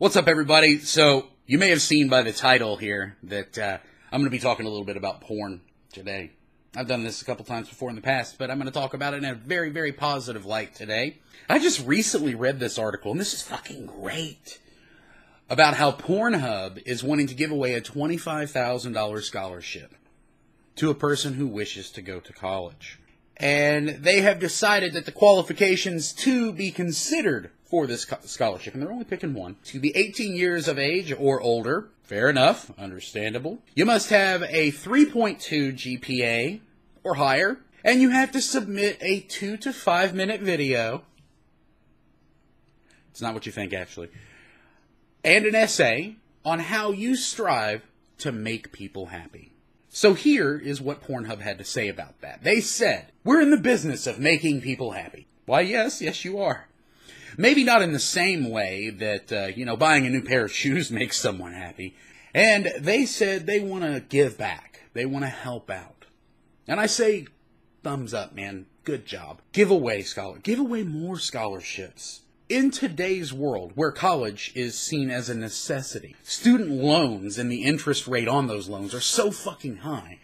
What's up, everybody? So, you may have seen by the title here that I'm going to be talking a little bit about porn today. I've done this a couple times before in the past, but I'm going to talk about it in a very, very positive light today. I just recently read this article, and this is fucking great, about how PornHub is wanting to give away a $25,000 scholarship to a person who wishes to go to college. And they have decided that the qualifications to be considered for this scholarship, and they're only picking one, to be 18 years of age or older. Fair enough, understandable. You must have a 3.2 GPA or higher, and you have to submit a 2 to 5 minute video. It's not what you think, actually. And an essay on how you strive to make people happy. So here is what PornHub had to say about that. They said, "We're in the business of making people happy." Why, yes, you are. Maybe not in the same way that, buying a new pair of shoes makes someone happy. And they said they want to give back. They want to help out. And I say, thumbs up, man. Good job. Give away more scholarships. In today's world, where college is seen as a necessity, student loans and the interest rate on those loans are so fucking high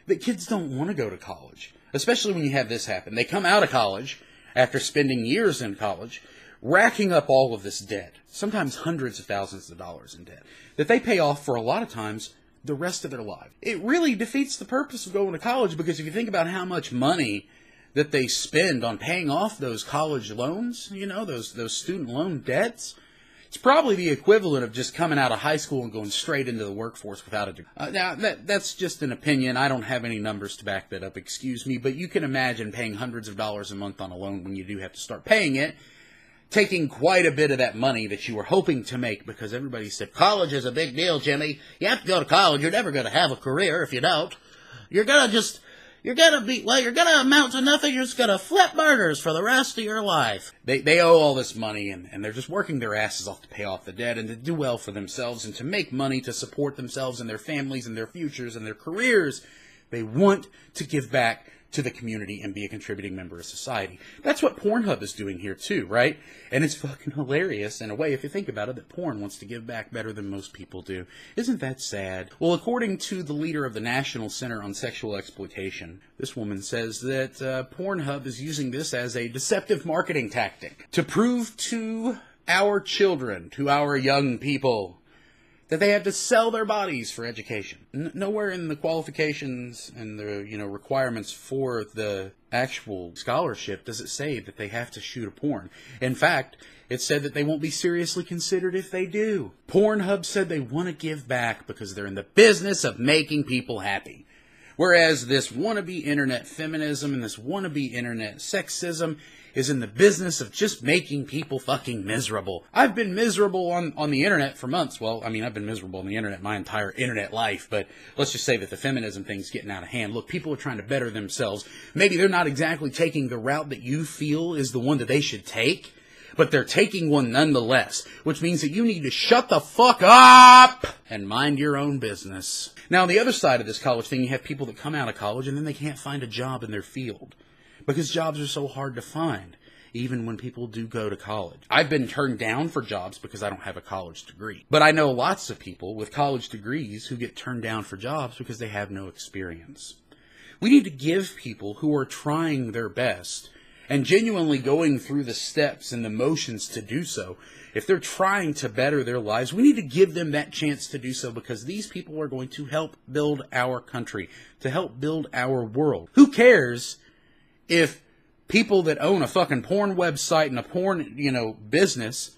that kids don't want to go to college. Especially when you have this happen. They come out of college after spending years in college, racking up all of this debt, sometimes hundreds of thousands of dollars in debt, that they pay off for a lot of times the rest of their life. It really defeats the purpose of going to college, because if you think about how much money that they spend on paying off those college loans, those student loan debts, it's probably the equivalent of just coming out of high school and going straight into the workforce without a degree. Now, that's just an opinion. I don't have any numbers to back that up, excuse me, but you can imagine paying hundreds of dollars a month on a loan when you do have to start paying it, taking quite a bit of that money that you were hoping to make, because everybody said, college is a big deal, Jimmy. You have to go to college. You're never going to have a career if you don't. You're going to amount to nothing. You're just going to flip burgers for the rest of your life. They owe all this money, and they're just working their asses off to pay off the debt and to do well for themselves and to make money to support themselves and their families and their futures and their careers. They want to give back to the community and be a contributing member of society. That's what PornHub is doing here too, right? And it's fucking hilarious in a way, if you think about it, that porn wants to give back better than most people do. Isn't that sad? Well, according to the leader of the National Center on Sexual Exploitation, this woman says that PornHub is using this as a deceptive marketing tactic to prove to our children, to our young people, that they have to sell their bodies for education. Nowhere in the qualifications and the requirements for the actual scholarship does it say that they have to shoot a porn. In fact, it said that they won't be seriously considered if they do. PornHub said they want to give back because they're in the business of making people happy. Whereas this wannabe internet feminism and this wannabe internet sexism is in the business of just making people fucking miserable. I've been miserable on the internet for months. Well, I've been miserable on the internet my entire internet life, but let's just say that the feminism thing's getting out of hand. Look, people are trying to better themselves. Maybe they're not exactly taking the route that you feel is the one that they should take, but they're taking one nonetheless, which means that you need to shut the fuck up and mind your own business. Now, on the other side of this college thing, you have people that come out of college and then they can't find a job in their field, because jobs are so hard to find, even when people do go to college. I've been turned down for jobs because I don't have a college degree. But I know lots of people with college degrees who get turned down for jobs because they have no experience. We need to give people who are trying their best and genuinely going through the steps and the motions to do so, if they're trying to better their lives, we need to give them that chance to do so, because these people are going to help build our country, to help build our world. Who cares if people that own a fucking porn website and a porn, business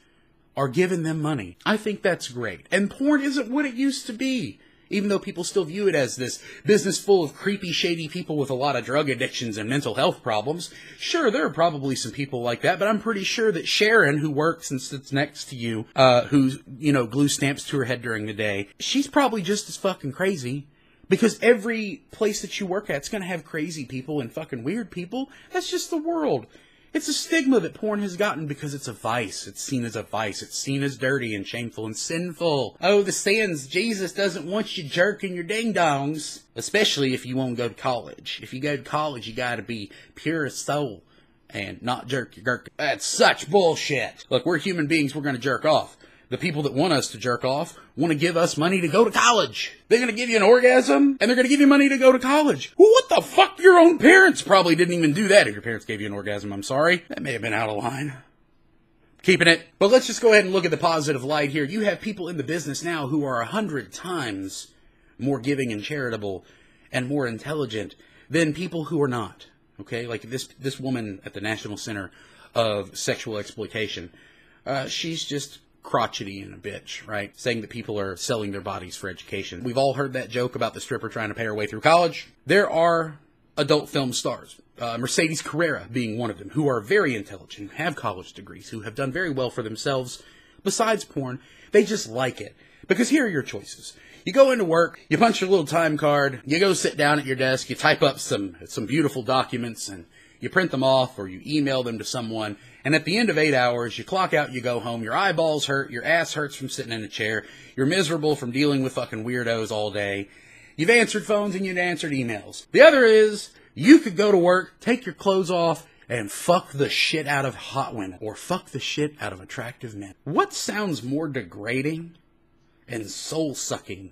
are giving them money? I think that's great. And porn isn't what it used to be, even though people still view it as this business full of creepy, shady people with a lot of drug addictions and mental health problems. Sure, there are probably some people like that, but I'm pretty sure that Sharon, who works and sits next to you, who, glues stamps to her head during the day, she's probably just as fucking crazy. Because every place that you work at is going to have crazy people and fucking weird people. That's just the world. It's a stigma that porn has gotten because it's a vice. It's seen as a vice. It's seen as dirty and shameful and sinful. Oh, the sins. Jesus doesn't want you jerking your ding-dongs. Especially if you won't go to college. If you go to college, you got to be pure as soul and not jerk your gherkin. That's such bullshit. Look, we're human beings. We're going to jerk off. The people that want us to jerk off want to give us money to go to college. They're going to give you an orgasm, and they're going to give you money to go to college. Well, what the fuck? Your own parents probably didn't even do that. If your parents gave you an orgasm, I'm sorry. That may have been out of line. Keeping it. But let's just go ahead and look at the positive light here. You have people in the business now who are 100 times more giving and charitable and more intelligent than people who are not. Okay? Like this woman at the National Center of Sexual Exploitation. She's just crotchety and a bitch, right? Saying that people are selling their bodies for education. We've all heard that joke about the stripper trying to pay her way through college. There are adult film stars, Mercedes Carrera being one of them, who are very intelligent, who have college degrees, who have done very well for themselves besides porn. They just like it. Because here are your choices. You go into work, you punch your little time card, you go sit down at your desk, you type up some beautiful documents, and you print them off or you email them to someone, and at the end of 8 hours, you clock out, you go home, your eyeballs hurt, your ass hurts from sitting in a chair, you're miserable from dealing with fucking weirdos all day, you've answered phones and you've answered emails. The other is, you could go to work, take your clothes off, and fuck the shit out of hot women, or fuck the shit out of attractive men. What sounds more degrading and soul-sucking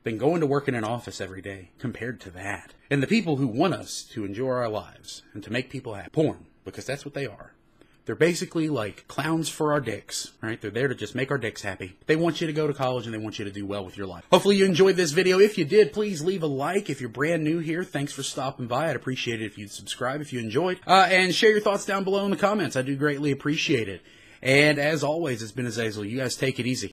than going to work in an office every day compared to that? And the people who want us to enjoy our lives and to make people happy, porn, because that's what they are. They're basically like clowns for our dicks, right? They're there to just make our dicks happy. They want you to go to college and they want you to do well with your life. Hopefully you enjoyed this video. If you did, please leave a like. If you're brand new here, thanks for stopping by. I'd appreciate it if you'd subscribe if you enjoyed. And share your thoughts down below in the comments. I do greatly appreciate it. And as always, it's been Azazel. You guys take it easy.